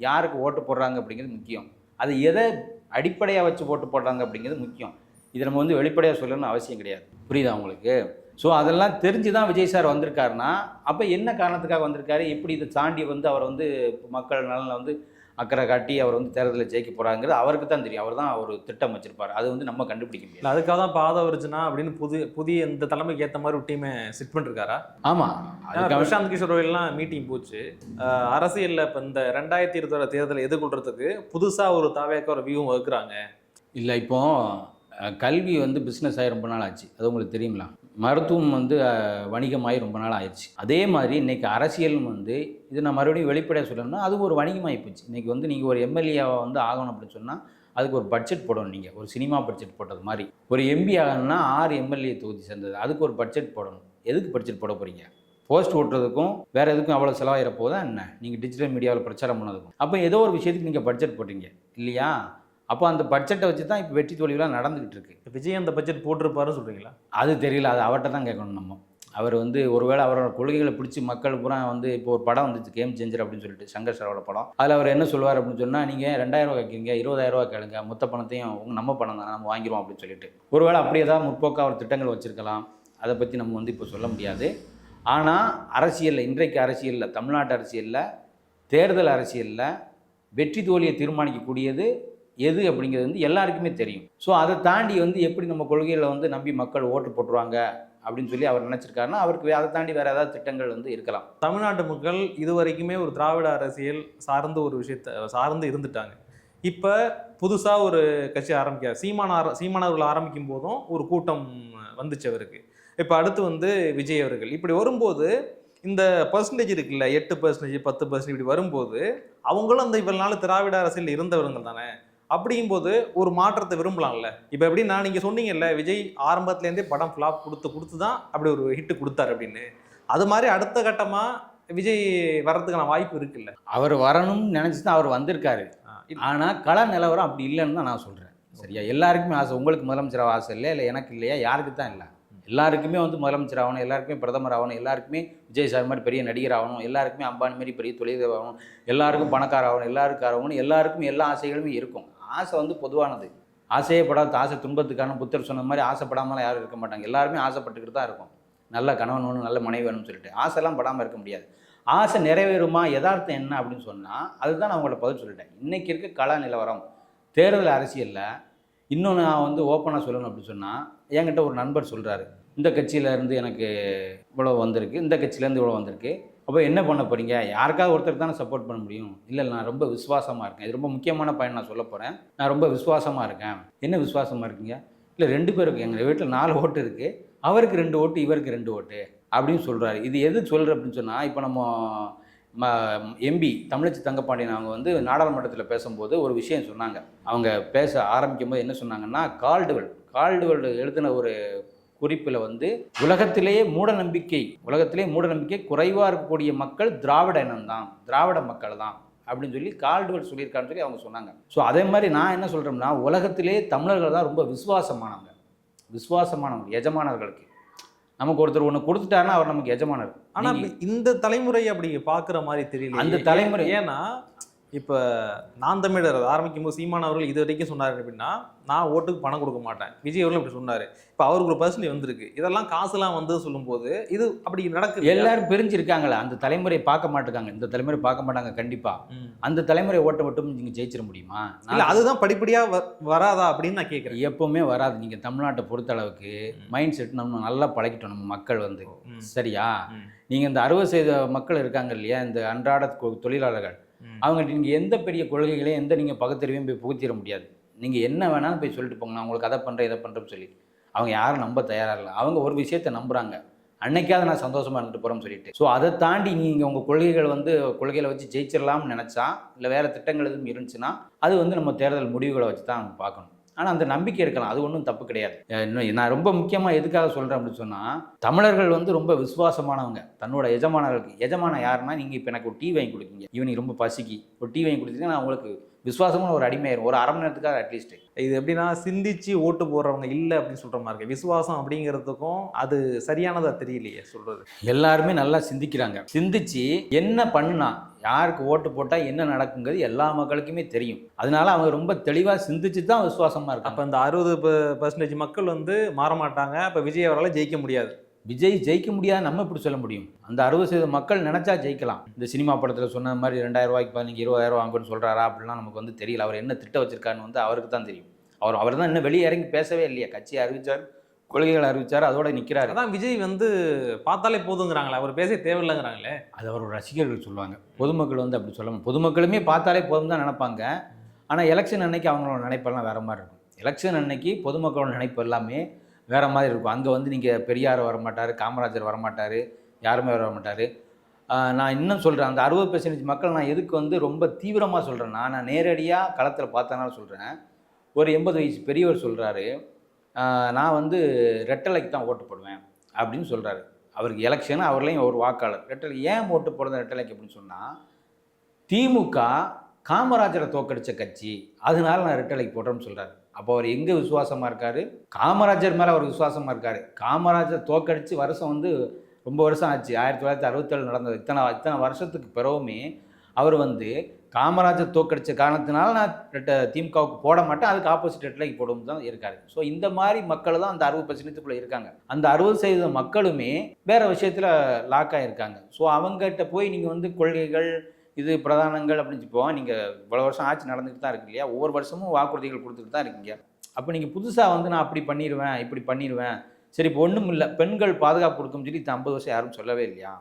Speaker 1: யாருக்கு ஓட்டு போடுறாங்க அப்படிங்கிறது முக்கியம். அது எதை அடிப்படையாக வச்சு ஓட்டு போடுறாங்க அப்படிங்கிறது முக்கியம். இதை நம்ம வந்து வெளிப்படையாக சொல்லணும்னு அவசியம் கிடையாது. புரியுதா உங்களுக்கு? ஸோ அதெல்லாம் தெரிஞ்சு தான் விஜய் சார் வந்திருக்காருன்னா, அப்போ என்ன காரணத்துக்காக வந்திருக்காரு, எப்படி இதை தாண்டி வந்து அவர் வந்து மக்கள் நலனில் வந்து அக்கறை காட்டி அவர் வந்து தேர்தலில் ஜெயிக்க போகிறாங்கிறது அவருக்கு தான் தெரியும். அவர் தான் ஒரு திட்டம் வச்சிருப்பார். அது வந்து நம்ம கண்டுபிடிக்க முடியாது.
Speaker 2: அதுக்காக தான் பாத வருச்சுனா அப்படின்னு புதிய இந்த தலைமைக்கு ஏற்ற மாதிரி ஒரு டீமை செட் பண்ணிருக்காரா?
Speaker 1: ஆமாம்,
Speaker 2: பிரசாந்த் கிஷோர் எல்லாம் மீட்டிங் போச்சு. அரசியலில் இப்போ இந்த 2020 தேர்தலை எதிர்கொள்றதுக்கு புதுசாக ஒரு தாவேக்க ஒரு வியூவும் வகுக்கிறாங்க. இல்லை,
Speaker 1: இப்போ கல்வி வந்து பிஸ்னஸ் ஆகி ரொம்ப நாள் ஆச்சு. அது உங்களுக்கு தெரியுங்களா? மருத்துவம் வந்து வணிகமாகி ரொம்ப நாள் ஆயிடுச்சு. அதே மாதிரி இன்றைக்கி அரசியலும் வந்து இது நான் மறுபடியும் வெளிப்படையாக சொல்லணும்னா அது ஒரு வணிகமாகி போச்சு. இன்றைக்கி வந்து நீங்கள் ஒரு எம்எல்ஏவை வந்து ஆகணும் அப்படின்னு சொன்னால் அதுக்கு ஒரு பட்ஜெட் போடணும். நீங்கள் ஒரு சினிமா பட்ஜெட் போட்டது மாதிரி ஒரு எம்பி ஆகணும்னா 6 எம்எல்ஏ தொகுதி சேர்ந்தது, அதுக்கு ஒரு பட்ஜெட் போடணும். எதுக்கு பட்ஜெட் போட போகிறீங்க? போஸ்ட் ஓட்டுறதுக்கும் வேறு எதுக்கும் அவ்வளோ செலவாகிற போதா என்ன? நீங்கள் டிஜிட்டல் மீடியாவில் பிரச்சாரம் பண்ணதுக்கும். அப்போ ஏதோ ஒரு விஷயத்துக்கு நீங்கள் பட்ஜெட் போட்டீங்க இல்லையா? அப்போ அந்த பட்ஜெட்டை வச்சு தான் இப்போ வெற்றி தோல்விலாம் நடந்துக்கிட்டு இருக்கு.
Speaker 2: விஜய் அந்த பட்ஜெட் போட்டிருப்பாருன்னு சொல்கிறீங்களா?
Speaker 1: அது தெரியல, அது அவர்கிட்ட தான் கேட்கணும் நம்ம. அவர் வந்து ஒருவேளை அவரோட கொள்கைகளை பிடிச்சி மக்கள் பூரா வந்து இப்போ ஒரு படம் வந்துச்சு, கேம் சேஞ்சர் அப்படின்னு சொல்லிட்டு சங்கர் சாரோட படம். அதில் அவர் என்ன சொல்லுவார் அப்படின்னு சொன்னால், நீங்கள் 2000 ரூபா கேட்குறீங்க, 20,000 ரூபா கேளுங்க, மொத்த பணத்தையும் நம்ம பணம் தான் நம்ம வாங்கிடுவோம் அப்படின்னு சொல்லிட்டு ஒருவேளை அப்படி ஏதாவது முற்போக்காக அவர் திட்டங்கள் வச்சுருக்கலாம். அதை பற்றி நம்ம வந்து இப்போ சொல்ல முடியாது. ஆனால் அரசியலில், இன்றைக்கு அரசியலில், தமிழ்நாட்டு அரசியலில், தேர்தல் அரசியலில் வெற்றி தோல்வியை தீர்மானிக்கக்கூடியது எது அப்படிங்கிறது வந்து எல்லாருக்குமே தெரியும். ஸோ அதை தாண்டி வந்து எப்படி நம்ம கொள்கைகளை வந்து நம்பி மக்கள் ஓட்டு போட்டுருவாங்க அப்படின்னு சொல்லி அவர் நினச்சிருக்காருன்னா அவருக்கு அதை தாண்டி வேறு ஏதாவது திட்டங்கள் வந்து இருக்கலாம்.
Speaker 2: தமிழ்நாட்டு மக்கள் இது வரைக்குமே ஒரு திராவிட அரசியல் சார்ந்த ஒரு விஷயத்தை சார்ந்து இருந்துட்டாங்க. இப்போ புதுசாக ஒரு கட்சி ஆரம்பிக்கார். சீமானவர்கள் ஆரம்பிக்கும் போதும் ஒரு கூட்டம் வந்துச்சு அவருக்கு. இப்போ அடுத்து வந்து விஜய் அவர்கள். இப்படி வரும்போது இந்த பர்சன்டேஜ் இருக்குல்ல, 8%, 10% இப்படி வரும்போது அவங்களும் அந்த இவ்வளவு நாள் திராவிட அரசியல் இருந்தவர்கள் தானே. அப்படிங்கும்போது ஒரு மாற்றத்தை விரும்பலாம்ல. இப்போ எப்படின்னா நீங்கள் சொன்னீங்கல்ல, விஜய் ஆரம்பத்துலேருந்தே படம் ஃப்ளாப் கொடுத்து தான் அப்படி ஒரு ஹிட்டு கொடுத்தாரு அப்படின்னு. அது மாதிரி அடுத்த கட்டமாக விஜய் வர்றதுக்கான வாய்ப்பு இருக்குல்ல.
Speaker 1: அவர் வரணும்னு நினச்சி தான் அவர் வந்திருக்காரு. ஆனால் கள நிலவரம் அப்படி இல்லைன்னு தான் நான் சொல்கிறேன். சரியா? எல்லாருக்குமே ஆசை. உங்களுக்கு முதலமைச்சர் ஆசை இல்லையா? இல்லை எனக்கு இல்லையா? யாருக்கு தான் இல்லை? எல்லாருக்குமே வந்து முதலமைச்சர் ஆகணும், எல்லாருக்குமே பிரதமர் ஆகணும், எல்லாருக்குமே விஜய் சார் மாதிரி பெரிய நடிகர் ஆகணும், எல்லாருக்குமே அம்பானி மாதிரி பெரிய தொழிலதிபர் ஆகணும், எல்லாருக்கும் பணக்கார ஆகணும், எல்லாருக்கும் ஆகணும், எல்லாருக்கும் எல்லா ஆசைகளுமே இருக்கும். ஆசை வந்து பொதுவானது. ஆசையே படாத ஆசை துன்பத்துக்கான. புத்தர் சொன்ன மாதிரி ஆசைப்படாமலாம் யாரும் இருக்க மாட்டாங்க. எல்லாருமே ஆசைப்பட்டுக்கிட்டு தான் இருக்கும். நல்ல கணவன் வேணும், நல்ல மனைவி வேணும்னு சொல்லிட்டு ஆசைலாம் படாமல் இருக்க முடியாது. ஆசை நிறைவேறுமா, யதார்த்தம் என்ன அப்படின்னு சொன்னால் அதுதான் நான் உங்கள்ட்ட பதில் சொல்லிட்டேன். இன்றைக்கி இருக்க கள நிலவரம் தேர்தல் அரசியலில் இன்னொன்று நான் வந்து ஓப்பனாக சொல்லணும் அப்படின்னு சொன்னால், என்கிட்ட ஒரு நண்பர் சொல்கிறாரு, இந்த கட்சியிலேருந்து எனக்கு இவ்வளோ வந்திருக்கு, இந்த கட்சியிலேருந்து இவ்வளோ வந்திருக்கு, அப்போ என்ன பண்ண போகிறீங்க? யாருக்காவது ஒருத்தர் தானே சப்போர்ட் பண்ண முடியும். இல்லை, நான் ரொம்ப விசுவாசமாக இருக்கேன். இது ரொம்ப முக்கியமான பயன் நான் சொல்ல போகிறேன். நான் ரொம்ப விசுவாசமாக இருக்கேன். என்ன விசுவாசமாக இருக்கீங்க? இல்லை 2 பேருக்கு, எங்கள் வீட்டில் 4 ஓட்டு இருக்குது, அவருக்கு 2 ஓட்டு, இவருக்கு 2 ஓட்டு அப்படின்னு சொல்கிறாரு. இது எது சொல்கிற அப்படின்னு சொன்னால், இப்போ நம்ம எம்பி தமிழச்சி தங்கப்பாண்டியன் அவங்க வந்து நாடாளுமன்றத்தில் பேசும்போது ஒரு விஷயம் சொன்னாங்க. அவங்க பேச ஆரம்பிக்கும் போது என்ன சொன்னாங்கன்னா, கால்டுவெல் எழுதின ஒரு குறிப்பில் வந்து உலகத்திலேயே மூட நம்பிக்கை குறைவாக இருக்கக்கூடிய மக்கள் திராவிட இனம்தான், திராவிட மக்கள் தான் அப்படின்னு சொல்லி கால்டுவெல் சொல்லியிருக்காருன்னு சொல்லி அவங்க சொன்னாங்க. ஸோ அதே மாதிரி நான் என்ன சொல்கிறேன்னா, உலகத்திலே தமிழர்கள் தான் ரொம்ப விசுவாசமானவங்க, எஜமானர்களுக்கு. நமக்கு ஒருத்தர் ஒன்று கொடுத்துட்டாருன்னா அவர் நமக்கு எஜமானர்.
Speaker 2: ஆனால் இந்த தலைமுறை அப்படி பார்க்குற மாதிரி தெரியல.
Speaker 1: அந்த தலைமுறை
Speaker 2: ஏன்னா இப்போ நான் தமிழர் ஆரம்பிக்கும் போது சீமான் அவர்கள் இது வரைக்கும் சொன்னார் அப்படின்னா, நான் ஓட்டுக்கு பணம் கொடுக்க மாட்டேன். விஜய் அவர்கள் இப்படி சொன்னார். இப்போ அவருக்கு ஒரு பர்சன்டேஜ் வந்திருக்கு. இதெல்லாம் காசுலாம் வந்து சொல்லும்போது இது அப்படி நடக்குது.
Speaker 1: எல்லாரும் பிரிஞ்சிருக்காங்களே, அந்த தலைமுறையை பார்க்க மாட்டேங்காங்க. இந்த தலைமுறை பார்க்க மாட்டாங்க. கண்டிப்பாக அந்த தலைமுறை ஓட்ட மட்டும் நீங்கள் ஜெயிச்சிட முடியுமா?
Speaker 2: இல்லை, அதுதான் படிப்படியாக வராதா அப்படின்னு நான் கேட்குறேன்.
Speaker 1: எப்போவுமே வராது. நீங்கள் தமிழ்நாட்டை பொறுத்தளவுக்கு மைண்ட் செட் நம்ம நல்லா பழகிட்டோம். நம்ம மக்கள் வந்து சரியா, நீங்கள் இந்த 60% மக்கள் இருக்காங்க இல்லையா, இந்த அன்றாட தொழிலாளர்கள், அவங்கள்ட்ட நீங்கள் எந்த பெரிய கொள்கைகளையும் நீங்கள் பகுத்தறிவையும் போய் புகுத்திட முடியாது. நீங்கள் என்ன வேணாலும் போய் சொல்லிட்டு போங்க, நான் உங்களுக்கு அதை பண்ணுறேன் இதை பண்ணுறேன்னு சொல்லி அவங்க யாரும் நம்ப தயாராக இல்லை. அவங்க ஒரு விஷயத்தை நம்புகிறாங்க, அன்னைக்காவது நான் சந்தோஷமாக இருந்துட்டு போகிறோம்னு சொல்லிட்டு. ஸோ அதை தாண்டி நீங்கள் உங்கள் கொள்கைகள் வந்து கொள்கைகளை வச்சு ஜெயிச்சிடலாம்னு நினச்சா, இல்லை வேறு திட்டங்கள் எதுவும் இருந்துச்சுன்னா, அது வந்து நம்ம தேர்தல் முடிவுகளை வச்சு தான் நம்ம பார்க்கணும். ஆனால் அந்த நம்பிக்கை இருக்கலாம், அது ஒன்றும் தப்பு கிடையாது. இன்னும் நான் ரொம்ப முக்கியமாக எதுக்காக சொல்கிறேன் அப்படின்னு சொன்னால், தமிழர்கள் வந்து ரொம்ப விசுவாசமானவங்க தன்னோட எஜமானர்களுக்கு. எஜமானம் யாருன்னா, நீங்கள் இப்போ எனக்கு ஒரு டீ வாங்கி கொடுத்தீங்க, ஈவினிங் ரொம்ப பசிக்கு ஒரு டீ வாங்கி கொடுத்தீங்கன்னா நான் உங்களுக்கு விசுவாசமான ஒரு அடிமையாயிரும், ஒரு அரை மணி நேரத்துக்காக அட்லீஸ்ட்.
Speaker 2: இது எப்படின்னா சிந்திச்சு ஓட்டு போடுறவங்க இல்லை அப்படின்னு சொல்கிற மாதிரி இருக்கு. விசுவாசம் அப்படிங்கிறதுக்கும் அது சரியானதாக தெரியலையே சொல்கிறது.
Speaker 1: எல்லாருமே நல்லா சிந்திக்கிறாங்க. சிந்திச்சு என்ன பண்ணுனா யாருக்கு ஓட்டு போட்டால் என்ன நடக்குங்கிறது எல்லா மக்களுக்குமே தெரியும். அதனால அவங்க ரொம்ப தெளிவாக சிந்திச்சு தான் விசுவாசமாக இருக்காங்க.
Speaker 2: அப்போ இந்த 60% மக்கள் வந்து மாற மாட்டாங்க. அப்போ விஜய் அவரால் ஜெயிக்க முடியாது.
Speaker 1: விஜய் ஜெயிக்க முடியாது நம்ம எப்படி சொல்ல முடியும்? அந்த 60% மக்கள் நினச்சா ஜெயிக்கலாம். இந்த சினிமா படத்தில் சொன்ன மாதிரி 2000 ரூபாய்க்கு நீங்கள் 20,000 வாங்கன்னு சொல்கிறாரா அப்படிலாம் நமக்கு வந்து தெரியல. அவர் என்ன திட்டம் வச்சிருக்காருன்னு வந்து அவருக்கு தான் தெரியும். அவர் தான் இன்னும் வெளியே இறங்கி பேசவே இல்லையா. கட்சியை அறிவிச்சார், கொள்கைகள் அறிவிச்சார், அதோட நிற்கிறாரு.
Speaker 2: அதான் விஜய் வந்து பார்த்தாலே போதுங்கிறாங்களே, அவர் பேச தேவையில்லைங்கிறாங்களே.
Speaker 1: அது அவரோட ரசிகர்கள் சொல்லுவாங்க. பொதுமக்கள் வந்து அப்படி சொல்ல, பொதுமக்களுமே பார்த்தாலே போதும் தான் நினைப்பாங்க. ஆனால் எலெக்ஷன் அன்னைக்கு அவங்களோட நினைப்பெல்லாம் வேறு மாதிரி இருக்கும். எலெக்ஷன் அன்னைக்கு பொதுமக்களோட நினைப்பு எல்லாமே வேறு மாதிரி இருக்கும். அங்கே வந்து நீங்கள் பெரியார் வரமாட்டார், காமராஜர் வரமாட்டார், யாருமே வரமாட்டார். நான் இன்னும் சொல்கிறேன், அந்த 60% மக்கள் நான் எதுக்கு வந்து ரொம்ப தீவிரமாக சொல்கிறேன்னா, நான் நேரடியாக களத்தில் பார்த்தனால சொல்கிறேன். ஒரு 80 வயசு பெரியவர் சொல்கிறாரு, நான் வந்து ரெட்டலைக்கு தான் ஓட்டு போடுவேன் அப்படின்னு சொல்கிறாரு. அவருக்கு எலெக்ஷன், அவர்லையும் ஒரு வாக்காளர். ரெட்டலை ஏன் ஓட்டு போடுறது ரெட்டலைக்கு அப்படின்னு சொன்னால், திமுக காமராஜரை தோக்கடித்த கட்சி, அதனால நான் ரெட்டலைக்கு போடுறேன்னு சொல்கிறாரு. அப்போ அவர் எங்கே விசுவாசமாக இருக்கார்? காமராஜர் மேலே அவர் விசுவாசமாக இருக்கார். காமராஜர் தோக்கடித்து வருஷம் வந்து ரொம்ப வருஷம் ஆச்சு. 1967 நடந்தது. இத்தனை வருஷத்துக்கு பிறகுமே அவர் வந்து காமராஜர் தோக்கடித்த காரணத்தினால நான் திமுகவுக்கு போட மாட்டேன், அதுக்கு ஆப்போசிட் ரெட்டலைக்கு போடும் தான் இருக்காரு. ஸோ இந்த மாதிரி மக்கள் தான் அந்த 60%க்குள்ளே இருக்காங்க. அந்த 60% மக்களுமே வேறு விஷயத்தில் லாக் ஆகியிருக்காங்க. ஸோ அவங்ககிட்ட போய் நீங்கள் வந்து கொள்கைகள் இது பிரதானங்கள் அப்படின்னு போவாங்க. நீங்கள் இவ்வளோ வருஷம் ஆட்சி நடந்துகிட்டு தான் இருக்கு இல்லையா, ஒவ்வொரு வருஷமும் வாக்குறுதிகள் கொடுத்துட்டு தான் இருக்கீங்க. அப்போ நீங்கள் புதுசாக வந்து நான் அப்படி பண்ணிடுவேன் இப்படி பண்ணிடுவேன், சரி இப்போ ஒன்றும் இல்லை, பெண்கள் பாதுகாப்பு கொடுக்கும்னு சொல்லி 50 வருஷம் யாரும் சொல்லவே இல்லையா,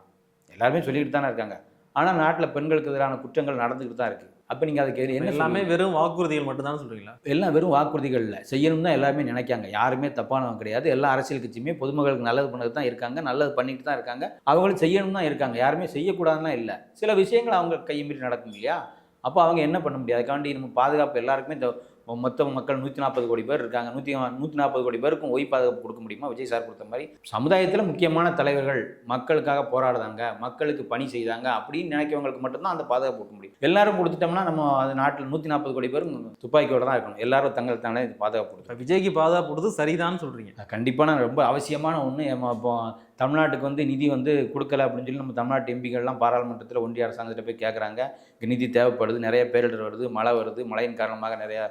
Speaker 1: எல்லாருமே சொல்லிக்கிட்டு தானே இருக்காங்க. ஆனால் நாட்டில் பெண்களுக்கு எதிரான குற்றங்கள் நடந்துக்கிட்டு தான் இருக்குது. அப்போ நீங்கள் அதுக்கு என்ன
Speaker 2: எல்லாமே வெறும் வாக்குறுதிகள் மட்டும்தான் சொல்கிறீங்களா?
Speaker 1: எல்லாம் வெறும் வாக்குறுதிகள் இல்லை, செய்யணும் தான் எல்லாருமே நினைக்காங்க. யாருமே தப்பானவங்க கிடையாது. எல்லா அரசியல் கட்சியுமே பொதுமக்களுக்கு நல்லது பண்ணது தான் இருக்காங்க, நல்லது பண்ணிட்டு தான் இருக்காங்க. அவங்களும் செய்யணும் தான் இருக்காங்க, யாருமே செய்யக்கூடாதுன்னா இல்லை. சில விஷயங்கள் அவங்க கையை மீறி நடக்கும் இல்லையா, அப்போ அவங்க என்ன பண்ண முடியாது. அதுக்காண்டி நம்ம பாதுகாப்பு எல்லாருக்குமே இந்த மொத்த மக்கள் 140 கோடி பேர் இருக்காங்க, 140 கோடி பேருக்கும் ஒய் பாதுகாப்பு கொடுக்க முடியுமா? விஜய் சார் கொடுத்த மாதிரி சமுதாயத்தில் முக்கியமான தலைவர்கள் மக்களுக்காக போராடுதாங்க, மக்களுக்கு பணி செய்தாங்க அப்படின்னு நினைக்கிறவங்களுக்கு மட்டும்தான் அந்த பாதுகாப்பு கொடுக்க முடியும். எல்லாரும் கொடுத்துட்டோம்னா நம்ம அது நாட்டில் 140 கோடி பேரும் துப்பாக்கியோட தான் இருக்கணும். எல்லாரும் தங்கள் தானே பாதுகாப்பு கொடுத்தோம்.
Speaker 2: விஜய்க்கு பாதுகாப்பு கொடுத்து சரிதான்னு சொல்கிறீங்க?
Speaker 1: கண்டிப்பான ரொம்ப அவசியமான ஒன்று. இப்போ தமிழ்நாட்டுக்கு வந்து நிதி வந்து கொடுக்கல அப்படின்னு சொல்லி நம்ம தமிழ்நாட்டு எம்பிகள்லாம் பாராளுமன்றத்தில் ஒன்றிய அரசாங்கத்திட்ட போய் கேட்குறாங்க. நிதி தேவைப்படுது, நிறைய பேரிடர் வருது, மழை வருது, மழையின் காரணமாக நிறையா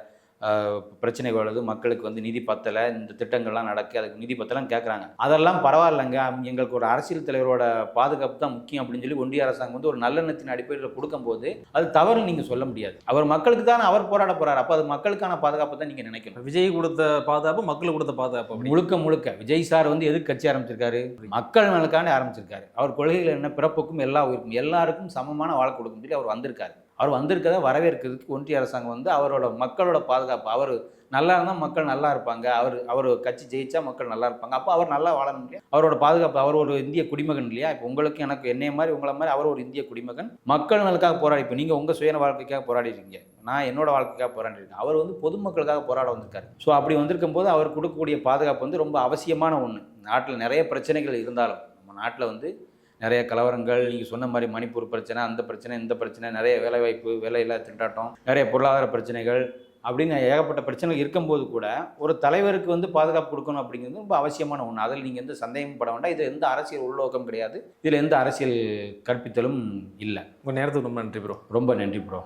Speaker 1: பிரச்சனைகள் வருது, மக்களுக்கு வந்து நிதி பத்தலை, இந்த திட்டங்கள்லாம் நடக்கு, அதுக்கு நிதி பத்தலைன்னு கேட்குறாங்க. அதெல்லாம் பரவாயில்லைங்க, எங்களுக்கு ஒரு அரசியல் தலைவரோட பாதுகாப்பு தான் முக்கியம் அப்படின்னு சொல்லி ஒன்றிய அரசாங்கம் வந்து ஒரு நல்லெண்ணத்தின் அடிப்படையில் கொடுக்கும்போது அது தவறு நீங்கள் சொல்ல முடியாது. அவர் மக்களுக்கு தானே அவர் போராட போகிறார், அப்போ அது மக்களுக்கான பாதுகாப்பு தான் நீங்கள் நினைக்கணும்.
Speaker 2: விஜய் கொடுத்த பாதுகாப்பு மக்களுக்கு கொடுத்த பாதுகாப்பு
Speaker 1: முழுக்க விஜய் சார் வந்து எதுக்கு கட்சி ஆரம்பிச்சிருக்காரு? மக்கள் நலனுக்காண்டி ஆரம்பிச்சிருக்காரு. அவர் கொள்கைகள் என்ன, பிறப்புக்கும் எல்லா உயிருக்கும் எல்லாருக்கும் சமமான வாழ்க்கை கொடுக்கும் சொல்லி அவர் வந்திருக்காரு. அவர் வந்திருக்கதை வரவேற்கிறதுக்கு ஒன்றிய அரசாங்கம் வந்து அவரோட மக்களோட பாதுகாப்பு, அவர் நல்லா இருந்தால் மக்கள் நல்லா இருப்பாங்க, அவர் கட்சி ஜெயிச்சா மக்கள் நல்லா இருப்பாங்க, அப்போ அவர் நல்லா வாழணும் இல்லையா, அவரோட பாதுகாப்பு. அவர் ஒரு இந்திய குடிமகன் இல்லையா, இப்போ உங்களுக்கு எனக்கு என்னைய மாதிரி உங்களை மாதிரி அவர் ஒரு இந்திய குடிமகன், மக்கள் நலனுக்காக போராடி. இப்போ நீங்கள் உங்கள் சுய வாழ்க்கைக்காக போராடிருக்கீங்க, நான் என்னோட வாழ்க்கைக்காக போராடிருக்கேன். அவர் வந்து பொதுமக்களுக்காக போராட வந்திருக்காரு. ஸோ அப்படி வந்திருக்கும் போது அவர் கொடுக்கக்கூடிய பாதுகாப்பு வந்து ரொம்ப அவசியமான ஒன்று. நாட்டில் நிறைய பிரச்சனைகள் இருந்தாலும், நம்ம நாட்டில் வந்து நிறைய கலவரங்கள், நீங்கள் சொன்ன மாதிரி மணிப்பூர் பிரச்சனை, அந்த பிரச்சனை, இந்த பிரச்சனை, நிறைய வேலைவாய்ப்பு, வேலையில்லா திண்டாட்டம், நிறைய பொருளாதார பிரச்சனைகள் அப்படின்னு ஏகப்பட்ட பிரச்சனைகள் இருக்கும்போது கூட ஒரு தலைவருக்கு வந்து பாதுகாப்பு கொடுக்கணும் அப்படிங்கிறது ரொம்ப அவசியமான ஒன்று. அதில் நீங்கள் எந்த சந்தேகமும் பட வேண்டாம். இது எந்த அரசியல் உள்நோக்கம் கிடையாது, இதில் எந்த அரசியல் கற்பித்தலும் இல்லை.
Speaker 2: உங்கள் நேரத்துக்கு ரொம்ப நன்றி ப்ரோ.
Speaker 1: ரொம்ப நன்றி ப்ரோ.